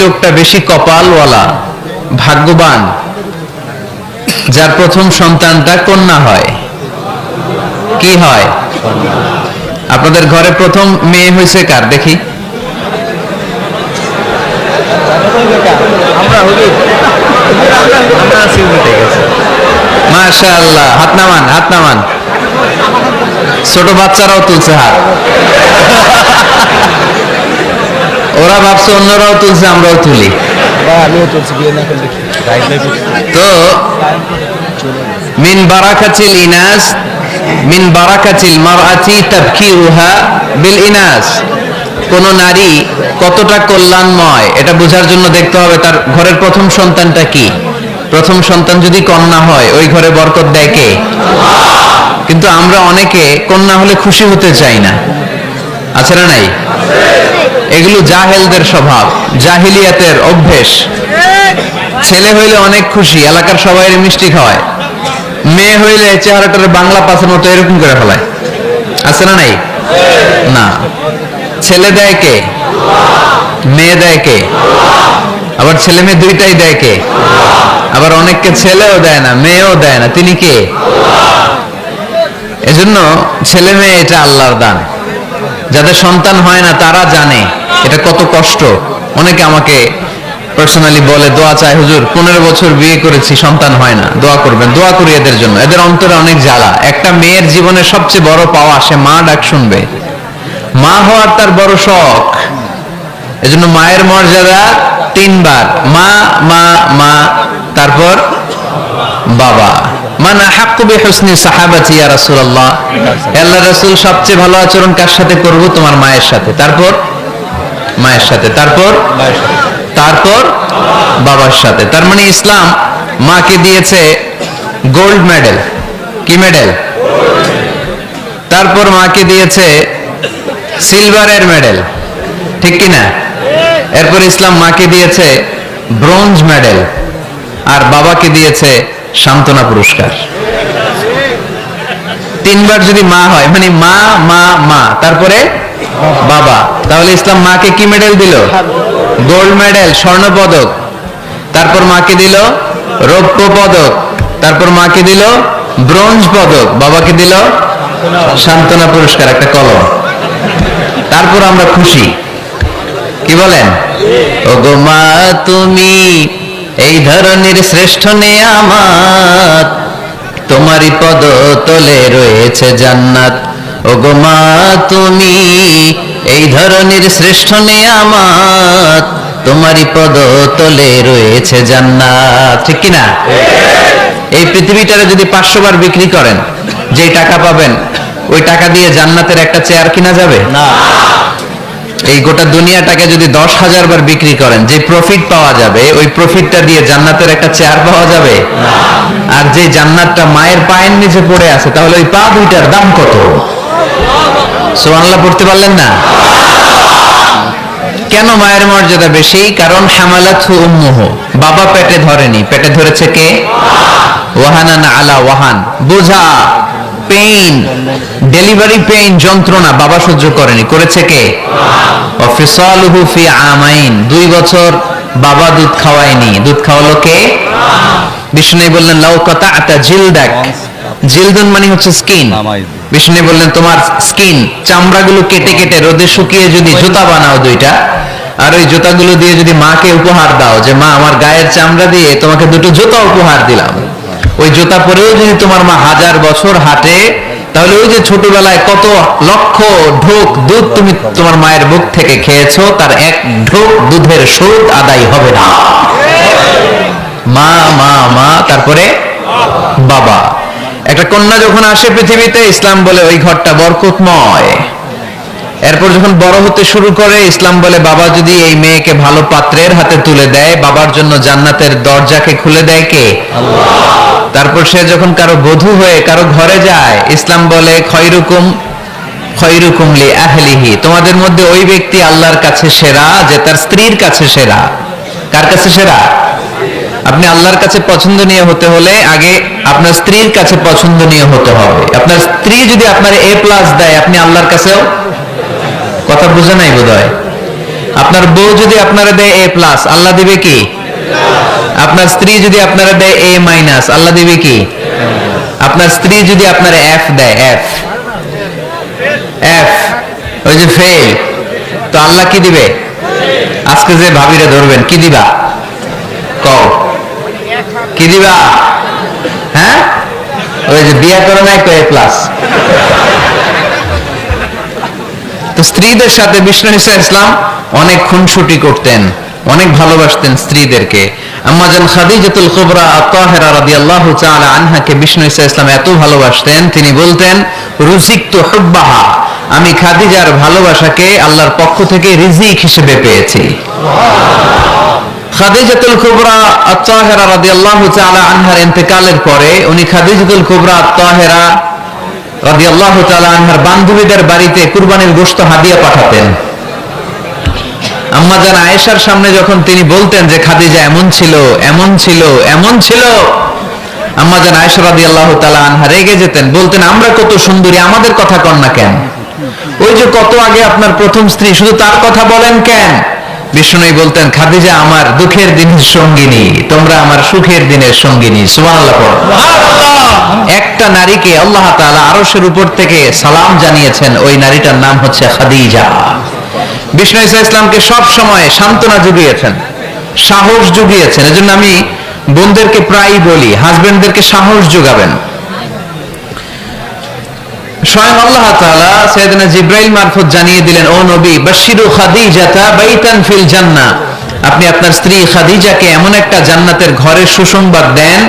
লোকটা বেশি কপালওয়ালা, ভাগ্যবান, যার প্রথম সন্তানটা কন্যা হয়? কি হয়? আপনাদের ঘরে প্রথম মেয়ে হয়েছে কার দেখি? মাশাআল্লাহ, হাত নামান, হাত নামান। ছোট বাচ্চারাও তুলছে হাত। ওরা ভাবছে অন্যরাও তুলছে, আমরাও তুলি। তো মিন বারাকাতিল ইনাস, মিন বারাকাতিল মারআতি তাবকিরুহা বিল ইনাস। কোন নারী কতটা কল্যাণময় এটা বোঝার জন্য দেখতে হবে তার ঘরের প্রথম সন্তানটা কি। প্রথম সন্তান যদি কন্যা হয়, ওই ঘরে বরকত দেয় কে? কিন্তু আমরা অনেকে কন্যা হলে খুশি হতে চাই না, আছে না নাই? এগুলো জাহেলদের স্বভাব, জাহিলিয়াতের অভ্যেস। ছেলে হইলে অনেক খুশি, এলাকার সবাই মিষ্টি খাওয়ায়। মেয়ে হইলে চেহারাটার বাংলা পাশের মতো এরকম করে ফেলায়, আছে না নাই? না, ছেলে দেয় কে? মেয়ে দেয় কে? আবার ছেলে মেয়ে দুইটাই দেয় কে? আবার অনেককে ছেলেও দেয় না, মেয়েও দেয় না, তিনি কে? এজন্য ছেলে মেয়ে এটা আল্লাহর দান। যাদের সন্তান হয় না তারা জানে এটা কত কষ্ট। অনেকে আমাকে পার্সোনালি বলে, দোয়া চায় হুজুর, 15 বছর বিয়ে করেছি, সন্তান হয় না, দোয়া করবেন। দোয়া করি এদের জন্য। এদের অন্তরে অনেক জ্বালা। একটা মেয়ের জীবনে সবচেয়ে বড় পাওয়া, সে মা ডাক শুনবে। মা হওয়ার তার বড় শখ। এজন্য মায়ের মর্যাদা 3 বার, মা মা মা, তারপর বাবা। মান আহাক্কু বিহুসনি সাহাবাতি ইয়া রাসূলুল্লাহ, আল্লাহর রাসূল সবচেয়ে ভালো আচরণ কার সাথে করব? তোমার মায়ের সাথে, তারপর মায়ের সাথে, তারপর তারপর বাবার সাথে। তার মানে ইসলাম মাকে দিয়েছে গোল্ড মেডেল। কি মেডেল? তারপর মাকে দিয়েছে সিলভারের মেডেল, ঠিক কি না? এরপর ইসলাম মাকে দিয়েছে ব্রোঞ্জ মেডেল, আর বাবাকে দিয়েছে সান্ত্বনা পুরস্কার। 3 বার যদি মা হয়, মানে মা মা মা, তারপরে বাবা, তাহলে ইসলাম মাকে কি মেডেল দিল? গোল্ড মেডেল, স্বর্ণ পদক। তারপর মাকে দিল রৌপ্য পদক। তারপর মাকে দিল ব্রোঞ্জ পদক। বাবাকে দিল সান্ত্বনা পুরস্কার, একটা কলম। তারপর আমরা খুশি। কি বলেন? ওগো মা তুমি এই ধরনের শ্রেষ্ঠ নেয়ামত, তোমারই পদ তলে রয়েছে জান্নাত। ওগো মা তুমি এই ধরনের শ্রেষ্ঠ নেয়ামত, তোমারই পদ তলে রয়েছে জান্নাত, ঠিক কি না? এই পৃথিবীটারে যদি 500 বার বিক্রি করেন, যেই টাকা পাবেন ওই টাকা দিয়ে জান্নাতের একটা চেয়ার কিনা যাবে না। এই গোটা দুনিয়াটাকে যদি 10,000 বার বিক্রি করেন, যে প্রফিট পাওয়া যাবে ওই প্রফিটটা দিয়ে জান্নাতের একটা চেয়ার পাওয়া যাবে না। আর যে জান্নাতটা মায়ের পায়ের নিচে পড়ে আছে, তাহলে ওই পা দুইটার দাম কত? সুবহানাল্লাহ পড়তে পারলেন না? কেন মায়ের মর্যাদা বেশি? কারণ হামালাতহু উম্মুহু, বাবা পেটে ধরেনি, পেটে ধরেছে কে? ওয়াহানান আলা ওয়াহান, বোঝা, পেইন, ডেলিভারি পেইন, যন্ত্রণা বাবা সহ্য করেনি, করেছে কে? ওয়া ফিসালুহু ফি আমাইন, 2 বছর বাবা দুধ খাওয়ায়নি, দুধ খাওয়ালো কে? বিষ্ণু বললেন লাউ কাতা'তা জিলদাক, জিলদুন মানে হচ্ছে স্কিন। বিষ্ণু বললেন তোমার স্কিন, চামড়াগুলো কেটে কেটে রোদে শুকিয়ে যদি জুতা বানাও 2টা, আর ওই জুতাগুলো দিয়ে যদি মাকে উপহার দাও, যে মা আমার গায়ের চামড়া দিয়ে তোমাকে 2টো জুতা উপহার দিলাম, ওই জুতা পরেও যদি তোমার মা 1000 বছর হাঁটে, তাহলে ওই যে ছোটবেলায় কত লক্ষ ঢোক দুধ তুমি তোমার মায়ের বুক থেকে খেয়েছো, তার 1 ঢোক দুধের শোধ আদায় হবে না। মা মা মা, তারপরে বাবা। একটা কন্যা যখন আসে পৃথিবীতে, ইসলাম বলে ওই ঘরটা বরকতময়। এরপর যখন বড় হতে শুরু করে, ইসলাম বলে বাবা যদি এই মেয়েকে ভালো পাত্রের হাতে তুলে দেয়, বাবার জন্য জান্নাতের দরজাকে খুলে দেয় কে? আল্লাহ। তারপর সে যখন কারো বধূ হয়ে কারো ঘরে যায়, ইসলাম বলে খয়রুকুম খয়রুকুম লি আহলিহি, তোমাদের মধ্যে ওই ব্যক্তি আল্লাহর কাছে সেরা যে তার স্ত্রীর কাছে সেরা। কার কাছে সেরা? আপনি আল্লাহর কাছে পছন্দনীয় হতে হলে আগে আপনার স্ত্রীর কাছে পছন্দনীয় হতে হবে। আপনার স্ত্রী যদি আপনার A+ দেয়, আপনি আল্লাহর কাছেও, কথা বুঝে নাই বোধহয়, আপনার বউ যদি আপনারা দেয় A+, আল্লাহ দিবে কি? আপনার স্ত্রী যদি আপনারা দেয় A-, আল্লাহ দিবে কি? আপনার স্ত্রী যদি আপনারা F দেয়, F ওই যে ফেল, তো আল্লাহ কি দিবে? আজকে যে ভাবিরে ধরবেন কি দিবা? কও কি দিবা? হ্যাঁ, ওই যে বিয়ে করে নাই তো A+। তো স্ত্রীদের সাথে বিষ্ণু ইসা ইসলাম অনেক খুনসুটি করতেন, অনেক ভালোবাসতেন স্ত্রীদেরকে। আম্মাজান খাদিজাতুল কুবরা আত-তাহেরা রাদিয়াল্লাহু তাআলা আনহাকে বিষ্ণু ইসা ইসলাম এত ভালোবাসতেন, তিনি বলতেন রুজিকতু হুব্বাহা, আমি খাদিজার ভালোবাসাকে আল্লাহর পক্ষ থেকে রিজিক হিসেবে পেয়েছি। খাদিজাতুল কুবরা আত-তাহেরা রাদিয়াল্লাহু তাআলা আনহার ইন্তেকালের পরে উনি খাদিজাতুল কুবরা আত-তাহেরা রাদিয়াল্লাহু তাআলা আনহার বান্ধবীদের বাড়িতে কুরবানির গোশত হাদিয়া পাঠাতেন। আম্মাজান আয়েশার সামনে যখন তিনি বলতেন যে খাদিজা এমন ছিল, এমন ছিল, এমন ছিল, আম্মাজান আয়েশা রাদিয়াল্লাহু তাআলা আনহা রেগে যেতেন, বলতেন আমরা কত সুন্দরী, আমাদের কথা কন না কেন? ওই যে কত আগে আপনার প্রথম স্ত্রী, শুধু তার কথা বলেন কেন? বিষ্ণুই বলতেন খাদিজা আমার দুঃখের দিনের সঙ্গিনী, তোমরা আমার সুখের দিনের সঙ্গিনী। সুবহানাল্লাহ। একটা নারীকে আল্লাহ তাআলা আরশের উপর থেকে সালাম জানিয়েছেন, ওই নারীটার নাম হচ্ছে খাদিজা। বিষ্ণু ইসা ইসলামকে সব সময় সান্ত্বনা জুগিয়েছেন, সাহস জুগিয়েছেন। এজন্য আমি বোনদেরকে প্রায়ই বলি হাজবেন্ডদেরকে সাহস যোগাবেন। স্বয়ং আল্লাহ তাআলা সাইয়েদনা জিবরাইল মারফত জানিয়ে দিলেন, ও নবী বাশশিরু খাদিজাতা বাইতান ফিল জান্নাহ, আপনি আপনার স্ত্রী খাদিজাকে এমন একটা জান্নাতের ঘরের সুসংবাদ দেন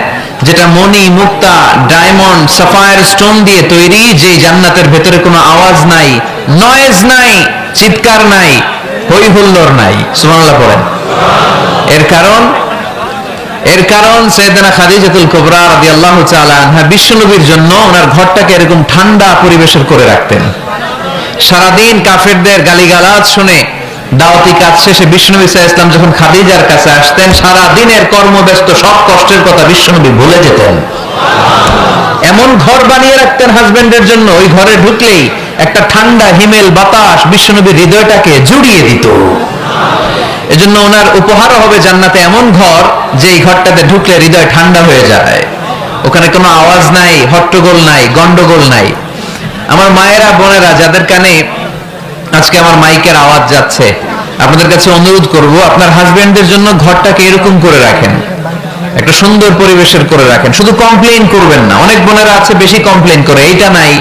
যেটা মণি, মুক্তা, ডায়মন্ড, সাফায়ার স্টোন দিয়ে তৈরি, যে জান্নাতের ভেতরে কোনো আওয়াজ নাই, নয়েজ নাই, চিৎকার নাই, হই হুল্লোড় নাই। সুবহানাল্লাহ পড়েন। এর কারণ সাইয়েদনা খাদিজাতুল কুবরা রাদিয়াল্লাহু তাআলা আনহা বিশ্বনবীর জন্য ওনার ঘরটাকে এরকম ঠান্ডা পরিবেশের করে রাখতেন। সারাদিন কাফেরদের গালিগালাজ শুনে দাওয়াতি কাজ শেষে বিশ্বনবী সাল্লাল্লাহু আলাইহি ওয়াসাল্লাম যখন খাদিজার কাছে আসতেন, সারা দিনের কর্মব্যস্ত সব কষ্টের কথা বিশ্বনবী ভুলে যেতেন। এমন ঘর বানিয়ে রাখতেন হাজবেন্ডের জন্য, ওই ঘরে ঢুকলেই একটা ঠান্ডা হিমেল বাতাস বিশ্বনবীর হৃদয়টাকে জুড়িয়ে দিত। এজন্য ওনার উপহারও হবে জান্নাতে এমন ঘর, যে এই ঘরটাতে ঢুকলে হৃদয় ঠান্ডা হয়ে যায়। ওখানে কোনো আওয়াজ নাই, হট্টগোল নাই, গন্ডগোল নাই। আমার মায়েরা, বোনেরা, যাদের কানে আজকে আমার মাইকের আওয়াজ যাচ্ছে, আপনাদের কাছে অনুরোধ করব আপনার হাজবেন্ডের জন্য ঘরটাকে এরকম করে রাখেন, একটা সুন্দর পরিবেশের করে রাখেন। শুধু কমপ্লেইন করবেন না। অনেক বোনেরা আছে বেশি কমপ্লেইন করে, এইটা নাই,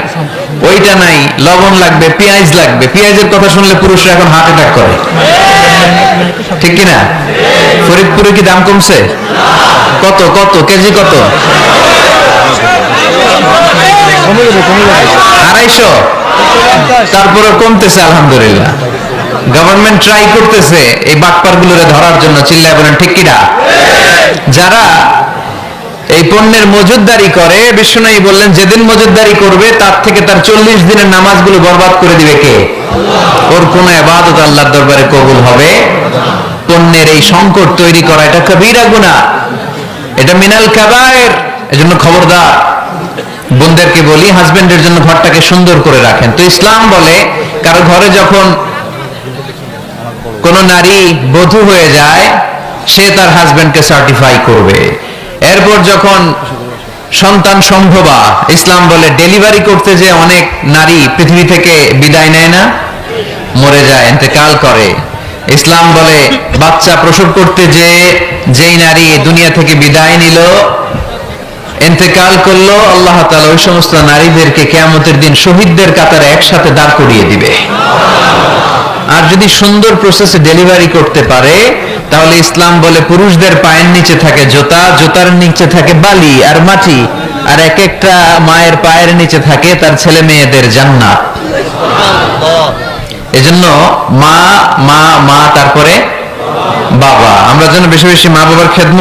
ওইটা নাই, লবণ লাগবে, পেঁয়াজ লাগবে। পেঁয়াজের কথা শুনলে পুরুষরা এখন হার্ট অ্যাটাক করে, ঠিক কিনা? ফরিদপুরে কি দাম কমছে? কত কত কেজি? কত? 250। তারপরে কমতেছে আলহামদুলিল্লাহ। গভর্নমেন্ট ট্রাই করতেছে এই বাটপারগুলোরে ধরার জন্য। চিল্লায় বলেন ঠিক কিনা? যারা এই পণ্যের মজুদদারি করে, বিশ্বনবী বললেন যেদিন মজুদদারি করবে তার থেকে তার 40 দিনের নামাজগুলো বরবাদ করে দিবে কে? ওর কোন ইবাদত আল্লাহর দরবারে কবুল হবে? পণ্যের এই সংকট তৈরি করা এটা কবিরা গুনাহ, এটা মিনাল কাবায়ের। এজন্য খবরদার, বোনদেরকে বলি হাজবেন্ডের জন্য ঘরটাকে সুন্দর করে রাখেন। তো ইসলাম বলে কারো ঘরে যখন কোন নারী বধূ হয়ে যায়, সে তার হাজবেন্ডকে সার্টিফাই করবে। এরপর যখন সন্তান সম্ভবা, ইসলাম বলে ডেলিভারি করতে যে অনেক নারী পৃথিবী থেকে বিদায় নেয় না, মরে যায়, ইন্তেকাল করে। ইসলাম বলে বাচ্চা প্রসব করতে যে যেই নারী দুনিয়া থেকে বিদায় নিল, ইন্তেকাল করলো, আল্লাহ তাআলা ওই সমস্ত নারীদেরকে কিয়ামতের দিন শহীদদের কাতারে একসাথে দাঁড় করিয়ে দিবে। আর যদি সুন্দর প্রসেসে ডেলিভারি করতে পারে, তাহলে ইসলাম বলে পুরুষদের পায়ের নিচে থাকে জুতা, জুতার নিচে থাকে বালি আর মাটি, আর এক একটা মায়ের পায়ের নিচে থাকে তার ছেলে মেয়েদের জান্নাত। এজন্য মা মা মা, তারপরে বাবা। আমরা যেন বেশি বেশি মা বাবার খেদমত